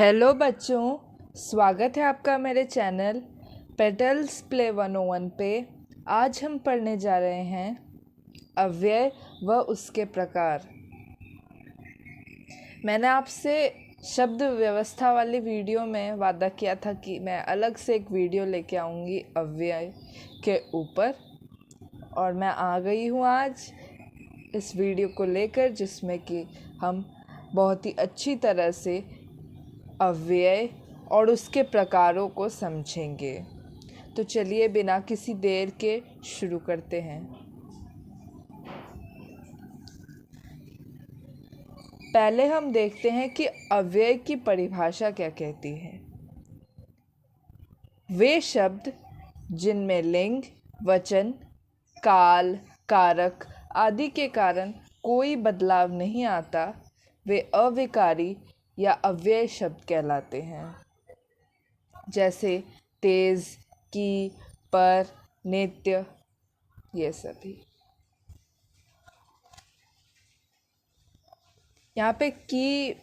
Hello बच्चों, स्वागत है आपका मेरे चैनल पेटल्स प्ले 101 पे। आज हम पढ़ने जा रहे हैं अव्यय व उसके प्रकार। मैंने आपसे शब्द व्यवस्था वाली वीडियो में वादा किया था कि मैं अलग से एक वीडियो लेके आऊँगी अव्यय के ऊपर, और मैं आ गई हूँ आज इस वीडियो को लेकर, जिसमें कि हम बहुत ही अच्छी तरह से अव्यय और उसके प्रकारों को समझेंगे। तो चलिए बिना किसी देर के शुरू करते हैं। पहले हम देखते हैं कि अव्यय की परिभाषा क्या कहती है। वे शब्द जिनमें लिंग, वचन, काल, कारक आदि के कारण कोई बदलाव नहीं आता, वे अविकारी या अव्यय शब्द कहलाते हैं। जैसे तेज, की, पर, नित्य, ये सभी। यहाँ पे की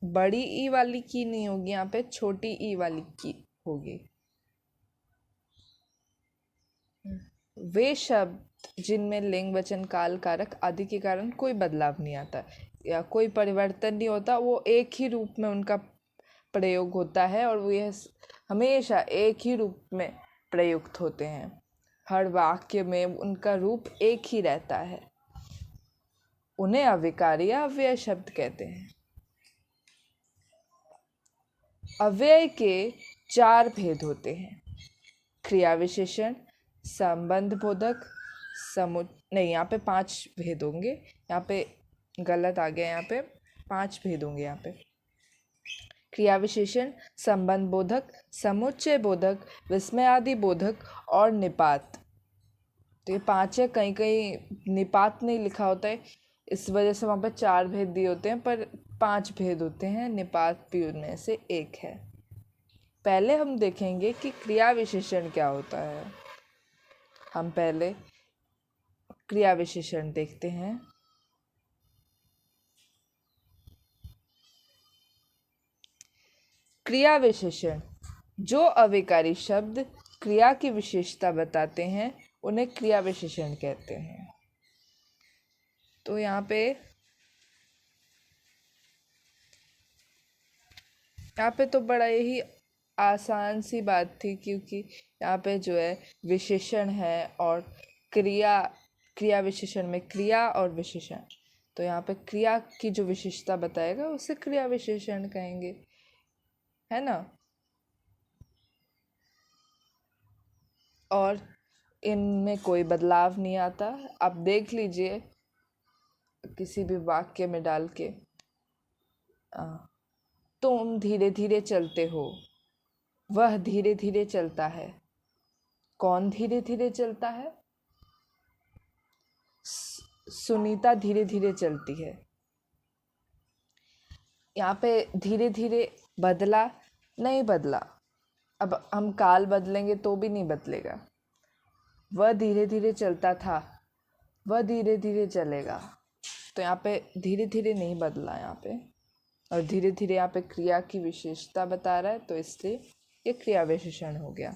बड़ी ई वाली की नहीं होगी, यहाँ पे छोटी ई वाली की होगी। वे शब्द जिनमें लिंग, वचन, काल, कारक आदि के कारण कोई बदलाव नहीं आता या कोई परिवर्तन नहीं होता, वो एक ही रूप में उनका प्रयोग होता है और वो यह हमेशा एक ही रूप में प्रयुक्त होते हैं। हर वाक्य में उनका रूप एक ही रहता है। उन्हें अविकारी या अव्यय शब्द कहते हैं। अव्यय के 4 भेद होते हैं: क्रिया विशेषण, संबंध बोधक, नहीं, यहाँ पे 5 भेद होंगे। यहाँ पे गलत आ गया, यहाँ पे 5 भेद होंगे। यहाँ पे क्रिया विशेषण, संबंध बोधक, समुच्चय बोधक, विस्मयादि बोधक और निपात। तो ये 5 है। कहीं कहीं निपात नहीं लिखा होता है, इस वजह से वहाँ पर 4 भेद दिए होते हैं, पर 5 भेद होते हैं। निपात भी उनमें से एक है। पहले हम देखेंगे कि क्रिया विशेषण क्या होता है। हम पहले क्रिया विशेषण देखते हैं। क्रिया विशेषण, जो अविकारी शब्द क्रिया की विशेषता बताते हैं उन्हें क्रिया विशेषण कहते हैं। तो यहाँ पे तो बड़ा यही आसान सी बात थी, क्योंकि यहाँ पे जो है विशेषण है और क्रिया विशेषण में क्रिया और विशेषण, तो यहाँ पे क्रिया की जो विशेषता बताएगा उसे क्रिया विशेषण कहेंगे, है ना। और इनमें कोई बदलाव नहीं आता। आप देख लीजिए किसी भी वाक्य में डाल के, तुम धीरे धीरे चलते हो, वह धीरे धीरे चलता है। कौन धीरे धीरे चलता है? सुनीता धीरे धीरे चलती है। यहाँ पे धीरे धीरे बदला नहीं बदला। अब हम काल बदलेंगे तो भी नहीं बदलेगा। वह धीरे धीरे चलता था, वह धीरे धीरे चलेगा। तो यहाँ पे धीरे धीरे नहीं बदला यहाँ पे, और धीरे धीरे यहाँ पे क्रिया की विशेषता बता रहा है, तो इसलिए ये क्रिया विशेषण हो गया।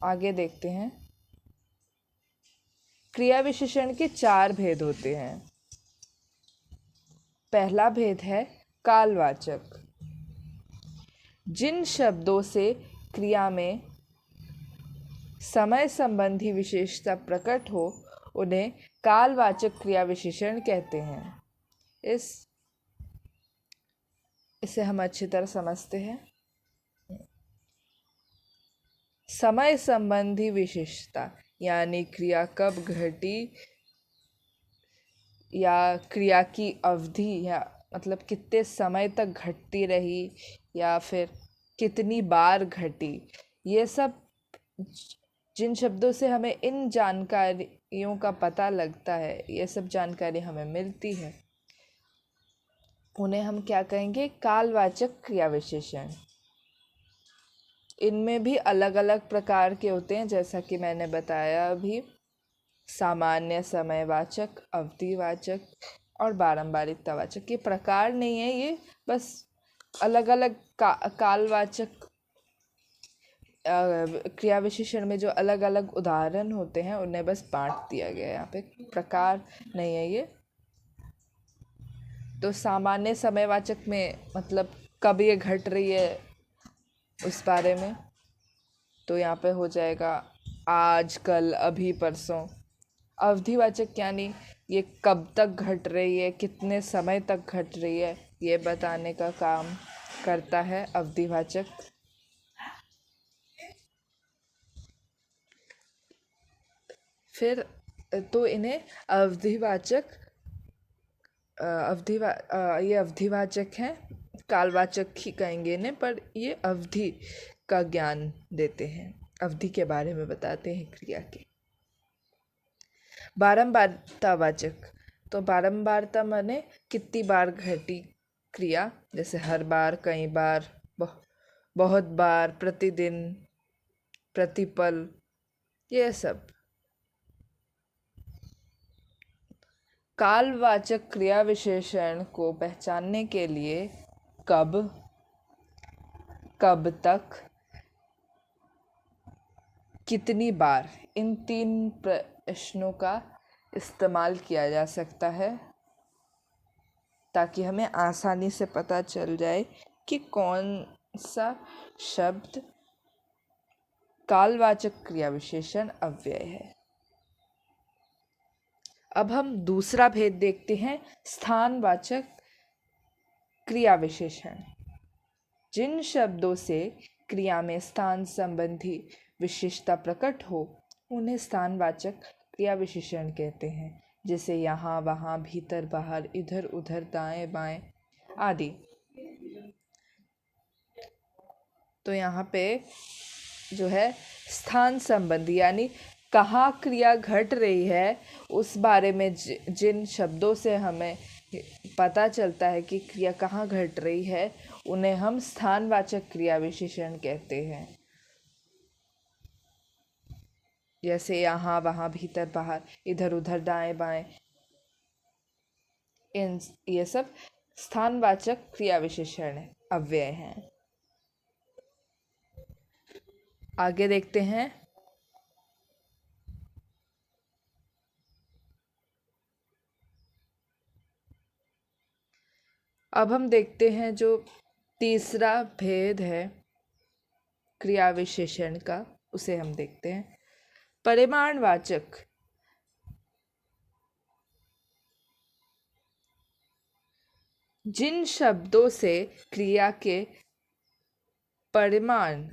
आगे देखते हैं। क्रिया विशेषण के 4 भेद होते हैं। पहला भेद है कालवाचक। जिन शब्दों से क्रिया में समय संबंधी विशेषता प्रकट हो उन्हें कालवाचक क्रिया विशेषण कहते हैं। इसे हम अच्छी तरह समझते हैं। समय संबंधी विशेषता यानी क्रिया कब घटी, या क्रिया की अवधि, या मतलब कितने समय तक घटती रही, या फिर कितनी बार घटी, ये सब जिन शब्दों से हमें इन जानकारियों का पता लगता है, ये सब जानकारी हमें मिलती है, उन्हें हम क्या कहेंगे? कालवाचक क्रिया विशेषण। इनमें भी अलग अलग प्रकार के होते हैं, जैसा कि मैंने बताया अभी। सामान्य समयवाचक, अवधिवाचक और बारंबारिकतावाचक। ये प्रकार नहीं है, ये बस अलग अलग कालवाचक क्रिया विशेषण में जो अलग अलग उदाहरण होते हैं उन्हें बस बांट दिया गया है, यहाँ पे प्रकार नहीं है ये। तो सामान्य समयवाचक में मतलब कब ये घट रही है उस बारे में, तो यहाँ पे हो जाएगा आज, कल, अभी, परसों। अवधिवाचक यानी ये कब तक घट रही है, कितने समय तक घट रही है, ये बताने का काम करता है अवधिवाचक। फिर तो इन्हें अवधिवाचक ये अवधिवाचक हैं, कालवाचक ही कहेंगे इन्हें, पर ये अवधि का ज्ञान देते हैं, अवधि के बारे में बताते हैं क्रिया के। बारंबारतावाचक, तो बारंबारता माने कितनी बार घटी क्रिया, जैसे हर बार, कई बार, बहुत बार, प्रतिदिन, प्रतिपल, ये सब। कालवाचक क्रिया विशेषण को पहचानने के लिए कब, कब तक, कितनी बार, इन 3 प्रश्नों का इस्तेमाल किया जा सकता है, ताकि हमें आसानी से पता चल जाए कि कौन सा शब्द कालवाचक क्रिया विशेषण अव्यय है। अब हम दूसरा भेद देखते हैं, स्थानवाचक क्रिया विशेषण। जिन शब्दों से क्रिया में स्थान संबंधी विशेषता प्रकट हो उन्हें स्थानवाचक क्रिया विशेषण कहते हैं, जैसे यहाँ, वहाँ, भीतर, बाहर, इधर, उधर, दाएं, बाएं आदि। तो यहाँ पे जो है स्थान संबंधी यानी कहाँ क्रिया घट रही है उस बारे में जिन शब्दों से हमें पता चलता है कि क्रिया कहाँ घट रही है उन्हें हम स्थानवाचक क्रिया विशेषण कहते हैं, जैसे यहाँ, वहाँ, भीतर, बाहर, इधर, उधर, दाएं, बाएं। ये सब स्थानवाचक क्रिया विशेषण अव्यय हैं। आगे देखते हैं। अब हम देखते हैं जो तीसरा भेद है क्रिया विशेषण का, उसे हम देखते हैं। परिमाणवाचक, जिन शब्दों से क्रिया के परिमाण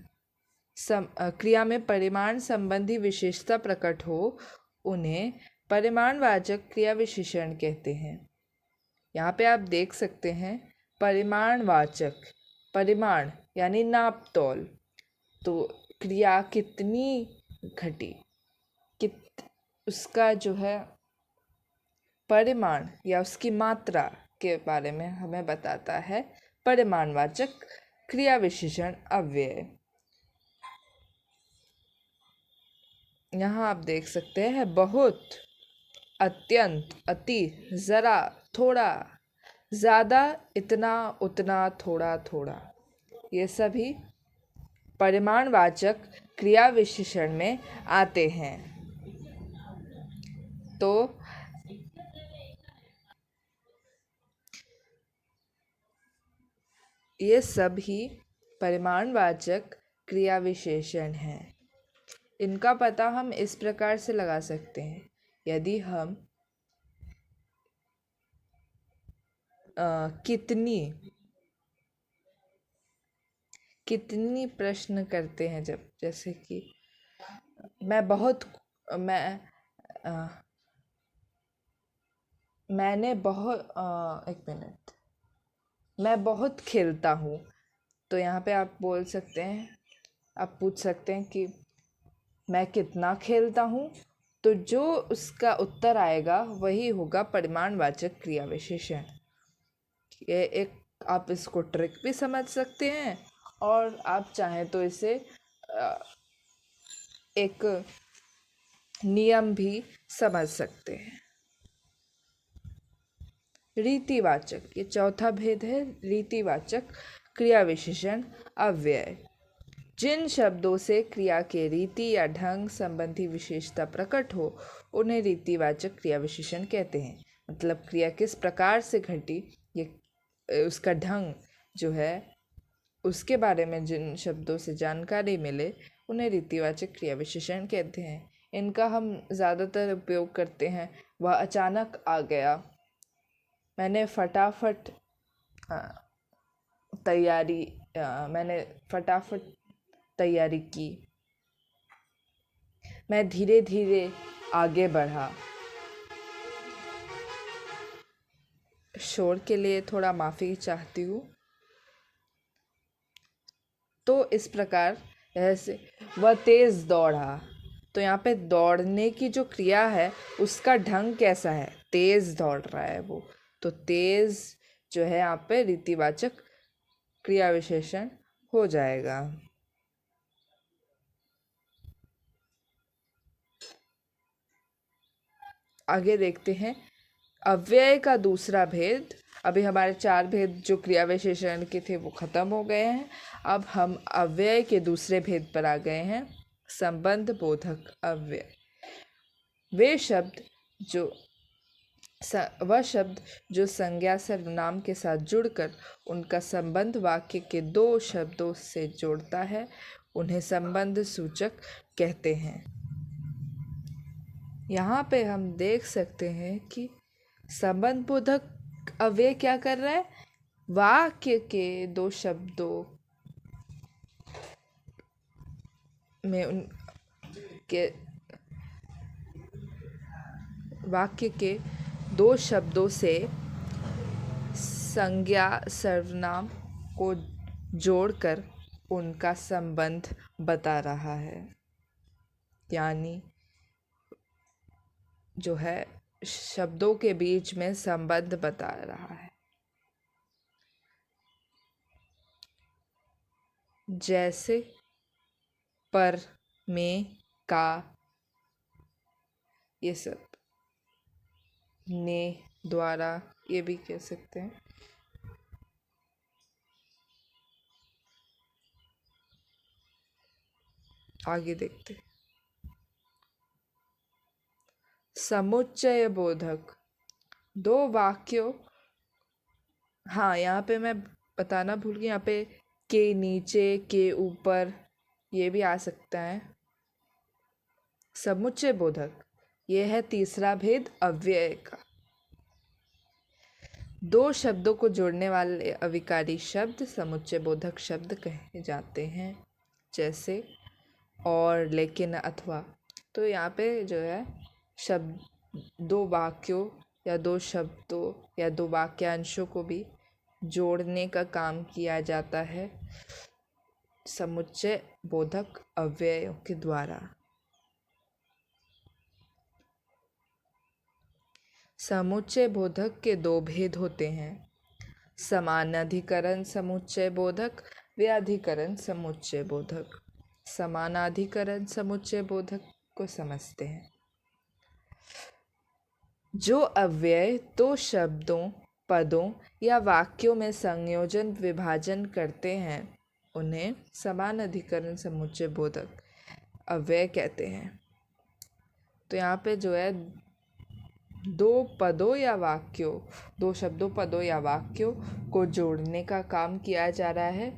क्रिया में परिमाण संबंधी विशेषता प्रकट हो उन्हें परिमाणवाचक क्रिया विशेषण कहते हैं। यहाँ पे आप देख सकते हैं परिमाणवाचक, परिमाण यानी नाप तौल, तो क्रिया कितनी घटी, उसका जो है परिमाण या उसकी मात्रा के बारे में हमें बताता है परिमाणवाचक क्रिया विशेषण अव्यय। यहाँ आप देख सकते हैं बहुत, अत्यंत, अति, जरा, थोड़ा, ज़्यादा, इतना, उतना, थोड़ा थोड़ा, ये सभी परिमाणवाचक क्रिया विशेषण में आते हैं। तो ये सभी परिमाणवाचक क्रिया विशेषण हैं। इनका पता हम इस प्रकार से लगा सकते हैं, यदि हम कितनी प्रश्न करते हैं, जब जैसे कि मैंने बहुत एक मिनट, मैं बहुत खेलता हूँ, तो यहाँ पे आप बोल सकते हैं, आप पूछ सकते हैं कि मैं कितना खेलता हूँ, तो जो उसका उत्तर आएगा वही होगा परिमाणवाचक क्रिया विशेषण। ये एक, आप इसको ट्रिक भी समझ सकते हैं और आप चाहें तो इसे एक नियम भी समझ सकते हैं। रीतिवाचक, ये चौथा भेद है, रीतिवाचक क्रिया विशेषण अव्यय। जिन शब्दों से क्रिया के रीति या ढंग संबंधी विशेषता प्रकट हो उन्हें रीतिवाचक क्रिया विशेषण कहते हैं। मतलब क्रिया किस प्रकार से घटी, ये उसका ढंग जो है उसके बारे में जिन शब्दों से जानकारी मिले उन्हें रीतिवाचक क्रिया विशेषण कहते हैं। इनका हम ज़्यादातर उपयोग करते हैं। वह अचानक आ गया, मैंने फटाफट तैयारी की, मैं धीरे धीरे आगे बढ़ा। शोर के लिए थोड़ा माफ़ी चाहती हूँ। तो इस प्रकार ऐसे वह तेज़ दौड़ा, तो यहाँ पे दौड़ने की जो क्रिया है उसका ढंग कैसा है, तेज़ दौड़ रहा है वो, तो तेज़ जो है यहाँ पे रीतिवाचक क्रिया विशेषण हो जाएगा। आगे देखते हैं अव्यय का दूसरा भेद। अभी हमारे 4 भेद जो क्रिया विशेषण के थे वो खत्म हो गए हैं। अब हम अव्यय के दूसरे भेद पर आ गए हैं, संबंध बोधक अव्यय। वह शब्द जो संज्ञा सर्वनाम के साथ जुड़कर उनका संबंध वाक्य के 2 शब्दों से जोड़ता है उन्हें संबंध सूचक कहते हैं। यहाँ पे हम देख सकते हैं कि संबंध बोधक अव्यय क्या कर रहा है, वाक्य के 2 शब्दों में वाक्य के 2 शब्दों से संज्ञा सर्वनाम को जोड़कर उनका संबंध बता रहा है। यानी जो है शब्दों के बीच में संबंध बता रहा है। जैसे पर, में, का, ये सब, ने, द्वारा, ये भी कह सकते हैं। आगे देखते हैं समुच्चय बोधक। 2 वाक्यों, हाँ यहाँ पे मैं बताना भूल गई, यहाँ पे के नीचे, के ऊपर, ये भी आ सकता है। समुच्चय बोधक ये है तीसरा भेद अव्यय का। 2 शब्दों को जोड़ने वाले अविकारी शब्द समुच्चय बोधक शब्द कहे जाते हैं। जैसे और, लेकिन, अथवा। तो यहाँ पे जो है शब्द 2 वाक्यों या 2 शब्दों या 2 वाक्यांशों को भी जोड़ने का काम किया जाता है समुच्चय बोधक अव्ययों के द्वारा। समुच्चय बोधक के 2 भेद होते हैं, समानाधिकरण समुच्चय बोधक, व्याधिकरण समुच्चय बोधक। समानाधिकरण समुच्चय बोधक को समझते हैं। जो अव्यय 2 शब्दों, पदों या वाक्यों में संयोजन विभाजन करते हैं उन्हें समानाधिकरण समुच्चय बोधक अव्यय कहते हैं। तो यहाँ पे जो है 2 पदों या वाक्यों, 2 शब्दों, पदों या वाक्यों को जोड़ने का काम किया जा रहा है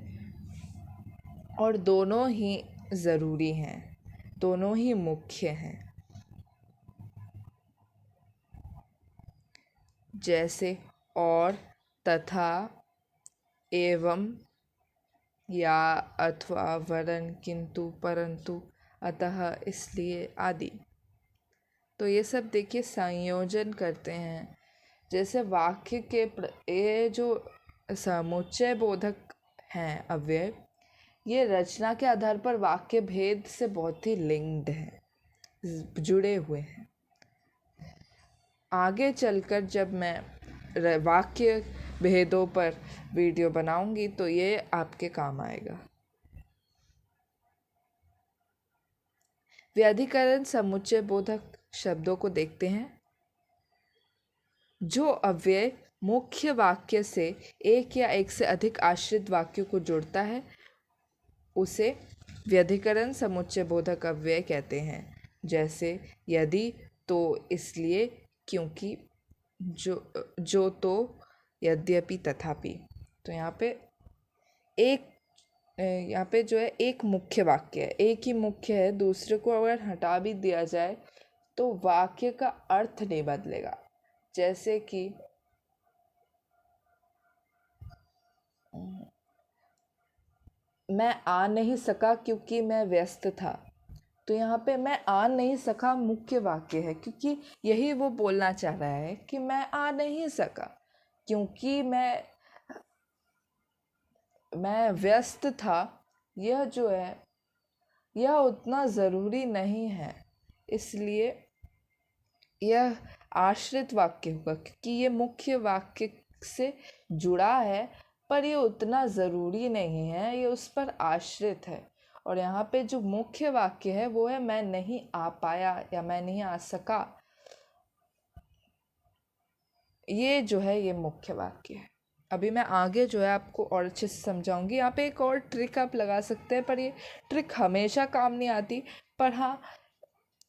और दोनों ही ज़रूरी हैं, दोनों ही मुख्य हैं। जैसे और, तथा, एवं, या, अथवा, वरन, किंतु, परंतु, अतः, इसलिए आदि। तो ये सब देखिए संयोजन करते हैं। जैसे वाक्य के ये जो समुच्चय बोधक हैं अव्यय, ये रचना के आधार पर वाक्य भेद से बहुत ही लिंक्ड हैं, जुड़े हुए हैं। आगे चलकर जब मैं वाक्य भेदों पर वीडियो बनाऊंगी तो ये आपके काम आएगा। व्याधिकरण समुच्चय बोधक शब्दों को देखते हैं। जो अव्यय मुख्य वाक्य से एक या एक से अधिक आश्रित वाक्यों को जोड़ता है उसे व्यधिकरण समुच्चय बोधक अव्यय कहते हैं। जैसे यदि, तो, इसलिए, क्योंकि, जो तो, यद्यपि, तथापि। तो यहाँ पे जो है एक मुख्य वाक्य है, एक ही मुख्य है, दूसरे को अगर हटा भी दिया जाए तो वाक्य का अर्थ नहीं बदलेगा। जैसे कि मैं आ नहीं सका क्योंकि मैं व्यस्त था। तो यहाँ पे मैं आ नहीं सका मुख्य वाक्य है, क्योंकि यही वो बोलना चाह रहा है कि मैं आ नहीं सका क्योंकि मैं व्यस्त था। यह जो है यह उतना ज़रूरी नहीं है, इसलिए यह आश्रित वाक्य होगा, क्योंकि ये मुख्य वाक्य से जुड़ा है पर ये उतना ज़रूरी नहीं है, ये उस पर आश्रित है। और यहाँ पे जो मुख्य वाक्य है वो है मैं नहीं आ पाया या मैं नहीं आ सका। ये जो है ये मुख्य वाक्य है। अभी मैं आगे जो है आपको और अच्छे से समझाऊंगी। यहाँ पे एक और ट्रिक आप लगा सकते हैं, पर ये ट्रिक हमेशा काम नहीं आती, पर हाँ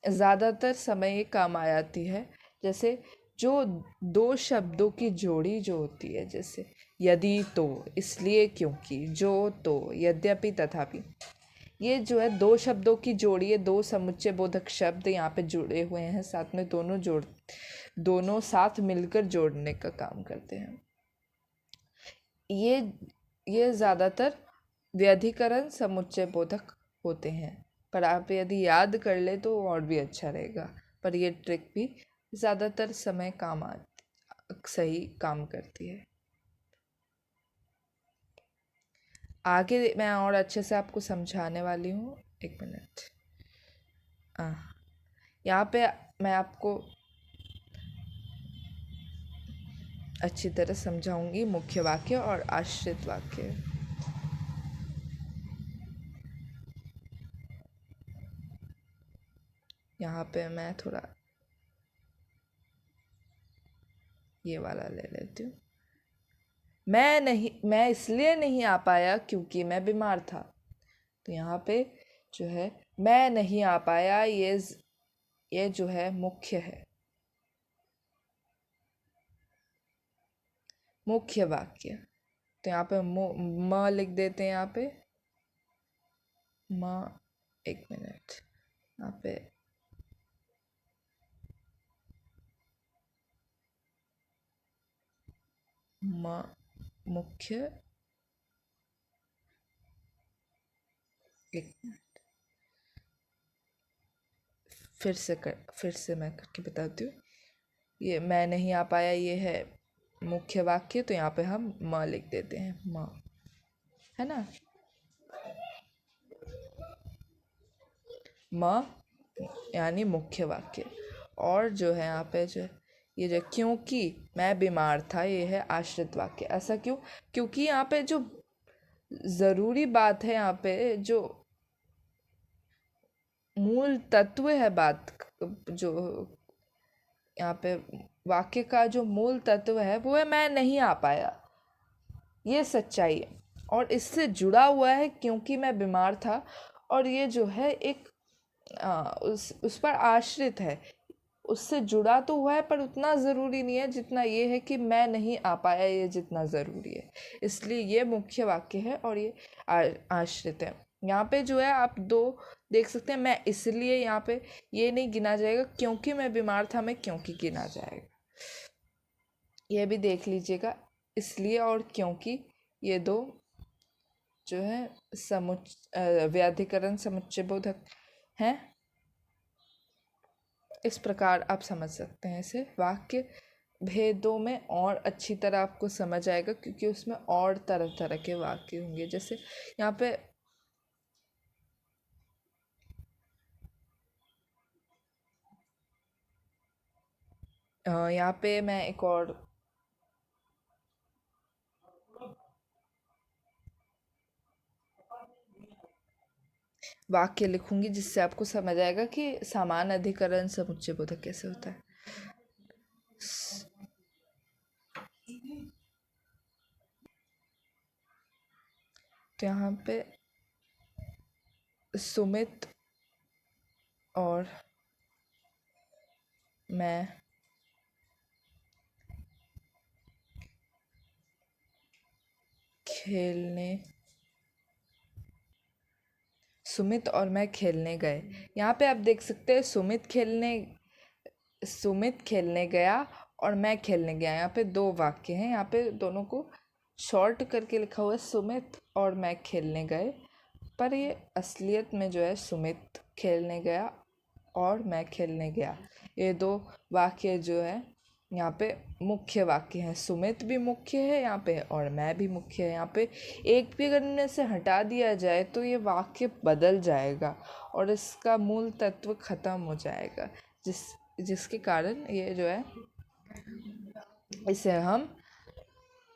ज़्यादातर समय ये काम आ जाती है। जैसे जो दो शब्दों की जोड़ी जो होती है, जैसे यदि, तो, इसलिए, क्योंकि, जो तो, यद्यपि, तथापि। ये जो है दो शब्दों की जोड़ी है, दो समुच्चय बोधक शब्द यहाँ पे जुड़े हुए हैं, साथ में दोनों साथ मिलकर जोड़ने का काम करते हैं। ये ज़्यादातर व्यधिकरण समुच्चय बोधक होते हैं, पर आप यदि याद कर ले तो और भी अच्छा रहेगा। पर ये ट्रिक भी ज़्यादातर समय सही काम करती है। आगे मैं और अच्छे से आपको समझाने वाली हूँ, एक मिनट। यहाँ पे मैं आपको अच्छी तरह समझाऊंगी मुख्य वाक्य और आश्रित वाक्य। यहाँ पे मैं थोड़ा ये वाला ले लेती हूँ। मैं इसलिए नहीं आ पाया क्योंकि मैं बीमार था। तो यहाँ पे जो है मैं नहीं आ पाया, ये जो है मुख्य है, मुख्य वाक्य। तो यहाँ पे म लिख देते हैं। यहाँ पे म, एक मिनट, यहाँ पे म मुख्य, एक फिर से मैं करके बताती हूँ। ये मैं नहीं आ पाया, ये है मुख्य वाक्य, तो यहाँ पे हम म लिख देते हैं, म, है ना। म यानी मुख्य वाक्य। और जो है यहाँ पे जो ये जो क्योंकि मैं बीमार था, ये है आश्रित वाक्य। ऐसा क्यों? क्योंकि यहाँ पे जो ज़रूरी बात है, यहाँ पे जो मूल तत्व है बात, जो यहाँ पे वाक्य का जो मूल तत्व है वो है मैं नहीं आ पाया, ये सच्चाई है। और इससे जुड़ा हुआ है क्योंकि मैं बीमार था, और ये जो है एक उस पर आश्रित है, उससे जुड़ा तो हुआ है पर उतना ज़रूरी नहीं है जितना ये है कि मैं नहीं आ पाया, ये जितना ज़रूरी है। इसलिए ये मुख्य वाक्य है और ये आश्रित है। यहाँ पे जो है आप दो देख सकते हैं, मैं इसलिए, यहाँ पे ये नहीं गिना जाएगा, क्योंकि मैं बीमार था मैं क्योंकि गिना जाएगा। ये भी देख लीजिएगा, इसलिए और क्योंकि ये दो जो है व्याधिकरण समुच्चय बोधक हैं। इस प्रकार आप समझ सकते हैं इसे। वाक्य भेदों में और अच्छी तरह आपको समझ आएगा, क्योंकि उसमें और तरह तरह के वाक्य होंगे। जैसे यहाँ पे मैं एक और वाक्य लिखूंगी जिससे आपको समझ आएगा कि समान अधिकरण समुच्चय बोधक कैसे होता है। तो यहाँ पे सुमित और मैं खेलने गए। यहाँ पे आप देख सकते हैं सुमित खेलने गया और मैं खेलने गया। यहाँ पे दो वाक्य हैं, यहाँ पे दोनों को शॉर्ट करके लिखा हुआ है सुमित और मैं खेलने गए, पर ये असलियत में जो है सुमित खेलने गया और मैं खेलने गया। ये दो वाक्य जो है यहाँ पे मुख्य वाक्य हैं। सुमित भी मुख्य है यहाँ पे और मैं भी मुख्य है यहाँ पे। एक भी अगर इनमें से हटा दिया जाए तो ये वाक्य बदल जाएगा और इसका मूल तत्व खत्म हो जाएगा, जिसके कारण ये जो है इसे हम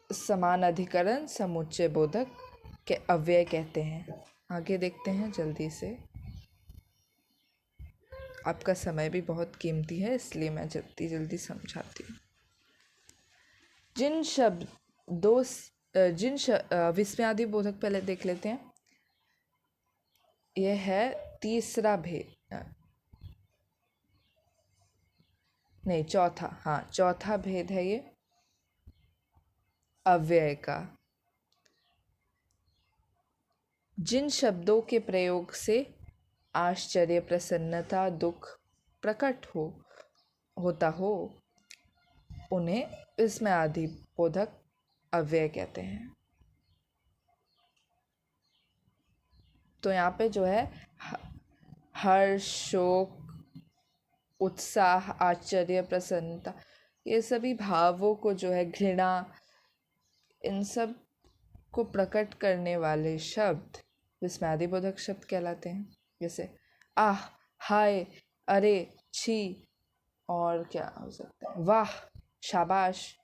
समान अधिकरण समुच्चय बोधक के अव्यय कहते हैं। आगे देखते हैं जल्दी से। आपका समय भी बहुत कीमती है, इसलिए मैं जल्दी जल्दी समझाती हूँ। विस्मयादि बोधक पहले देख लेते हैं। यह है तीसरा भेद, नहीं चौथा भेद है ये अव्यय का। जिन शब्दों के प्रयोग से आश्चर्य, प्रसन्नता, दुख प्रकट होता हो उन्हें विस्मयादि बोधक अव्यय कहते हैं। तो यहाँ पे जो है हर्ष, शोक, उत्साह, आश्चर्य, प्रसन्नता, ये सभी भावों को जो है घृणा, इन सब को प्रकट करने वाले शब्द विस्मयादि बोधक शब्द कहलाते हैं। जैसे आह, हाय, अरे, छी, और क्या हो सकता है, वाह, शाबाश,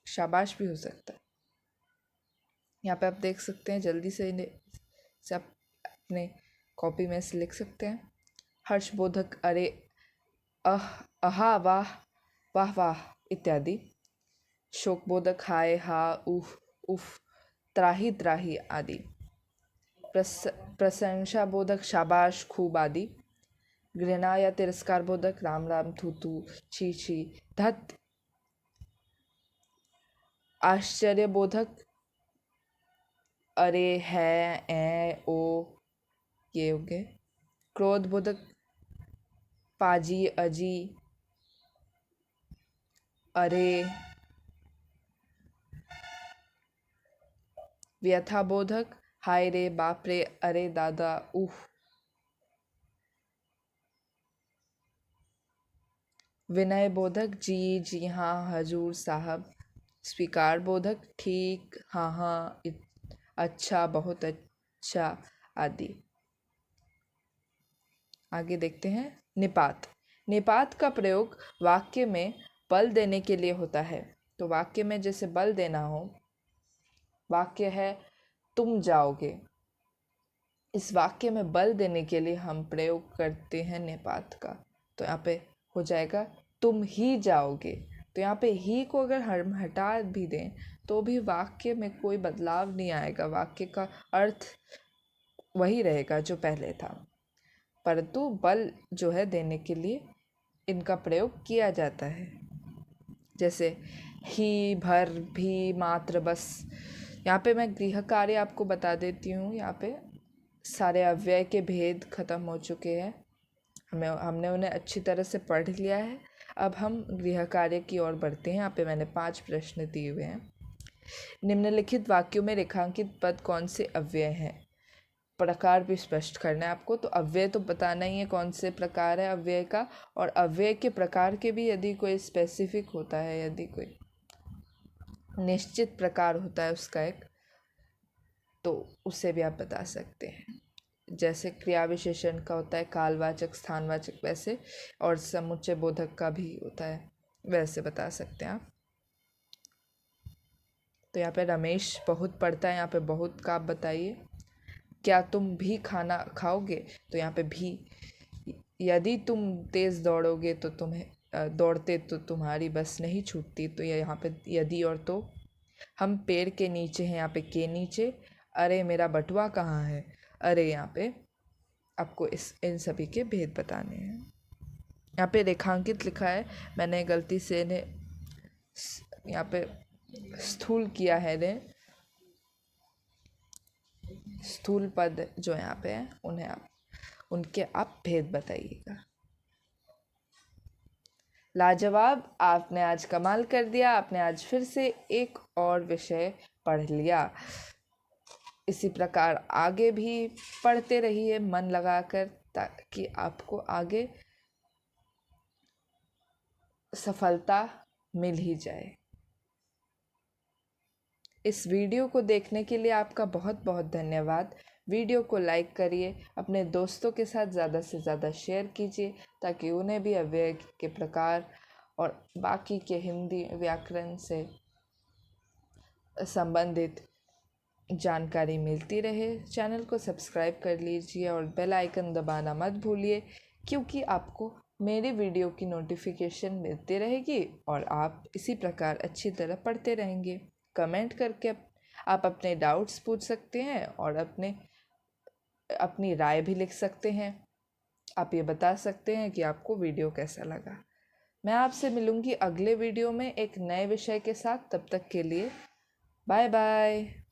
शाबाश भी हो सकता है। यहाँ पे आप देख सकते हैं, जल्दी से आप अपने कॉपी में से लिख सकते हैं। हर्षबोधक अरे, अह, अहा, वाह, वाह वाह इत्यादि। शोकबोधक हाय, हा, उफ, उफ, त्राही त्राही आदि। प्रशंसा बोधक शाबाश, खूब आदि। घृणा या तिरस्कार बोधक राम राम, थू थू, छी छी, धत। आश्चर्य बोधक अरे, है, ए, ओ, ये हो गए। क्रोध बोधक पाजी, अजी, अरे। व्यथा बोधक हाय रे, बाप रे, अरे दादा, उह। विनय बोधक जी, जी हाँ, हजूर साहब। स्वीकार बोधक ठीक, हाँ हाँ, अच्छा, बहुत अच्छा आदि। आगे देखते हैं निपात। निपात का प्रयोग वाक्य में बल देने के लिए होता है। तो वाक्य में जैसे बल देना हो, वाक्य है तुम जाओगे, इस वाक्य में बल देने के लिए हम प्रयोग करते हैं निपात का। तो यहाँ पे हो जाएगा तुम ही जाओगे। तो यहाँ पे ही को अगर हम हटा भी दें तो भी वाक्य में कोई बदलाव नहीं आएगा, वाक्य का अर्थ वही रहेगा जो पहले था, परंतु बल जो है देने के लिए इनका प्रयोग किया जाता है। जैसे ही, भर, भी, मात्र, बस। यहाँ पे मैं गृह कार्य आपको बता देती हूँ। यहाँ पे सारे अव्यय के भेद खत्म हो चुके हैं, हमने उन्हें अच्छी तरह से पढ़ लिया है। अब हम गृह कार्य की ओर बढ़ते हैं। यहाँ पे मैंने 5 प्रश्न दिए हुए हैं। निम्नलिखित वाक्यों में रेखांकित पद कौन से अव्यय हैं? प्रकार भी स्पष्ट करना है आपको। तो अव्यय तो बताना ही है कौन से प्रकार है अव्यय का, और अव्यय के प्रकार के भी यदि कोई स्पेसिफिक होता है, यदि कोई निश्चित प्रकार होता है उसका एक, तो उसे भी आप बता सकते हैं। जैसे क्रिया विशेषण का होता है कालवाचक, स्थानवाचक, वैसे, और समुच्चय बोधक का भी होता है, वैसे बता सकते हैं आप। तो यहाँ पे रमेश बहुत पढ़ता है, यहाँ पे बहुत का आप बताइए। क्या तुम भी खाना खाओगे? तो यहाँ पे भी। यदि तुम तेज़ दौड़ोगे तो दौड़ते तो तुम्हारी बस नहीं छूटती। तो यहाँ पे यदि और तो। हम पेड़ के नीचे हैं, यहाँ पे के नीचे। अरे मेरा बटुआ कहाँ है, अरे यहाँ पे आपको इन सभी के भेद बताने हैं। यहाँ पे रेखांकित लिखा है, मैंने गलती से इन्हें यहाँ पे स्थूल किया है, इन्हें स्थूल पद जो यहाँ पे हैं उन्हें उनके आप भेद बताइएगा। लाजवाब, आपने आज कमाल कर दिया, आपने आज फिर से एक और विषय पढ़ लिया। इसी प्रकार आगे भी पढ़ते रहिए मन लगाकर, ताकि आपको आगे सफलता मिल ही जाए। इस वीडियो को देखने के लिए आपका बहुत बहुत धन्यवाद। वीडियो को लाइक करिए, अपने दोस्तों के साथ ज़्यादा से ज़्यादा शेयर कीजिए, ताकि उन्हें भी अव्यय के प्रकार और बाकी के हिंदी व्याकरण से संबंधित जानकारी मिलती रहे। चैनल को सब्सक्राइब कर लीजिए और बेल आइकन दबाना मत भूलिए, क्योंकि आपको मेरी वीडियो की नोटिफिकेशन मिलती रहेगी और आप इसी प्रकार अच्छी तरह पढ़ते रहेंगे। कमेंट करके आप अपने डाउट्स पूछ सकते हैं और अपनी राय भी लिख सकते हैं। आप ये बता सकते हैं कि आपको वीडियो कैसा लगा। मैं आपसे मिलूंगी अगले वीडियो में एक नए विषय के साथ। तब तक के लिए बाय बाय।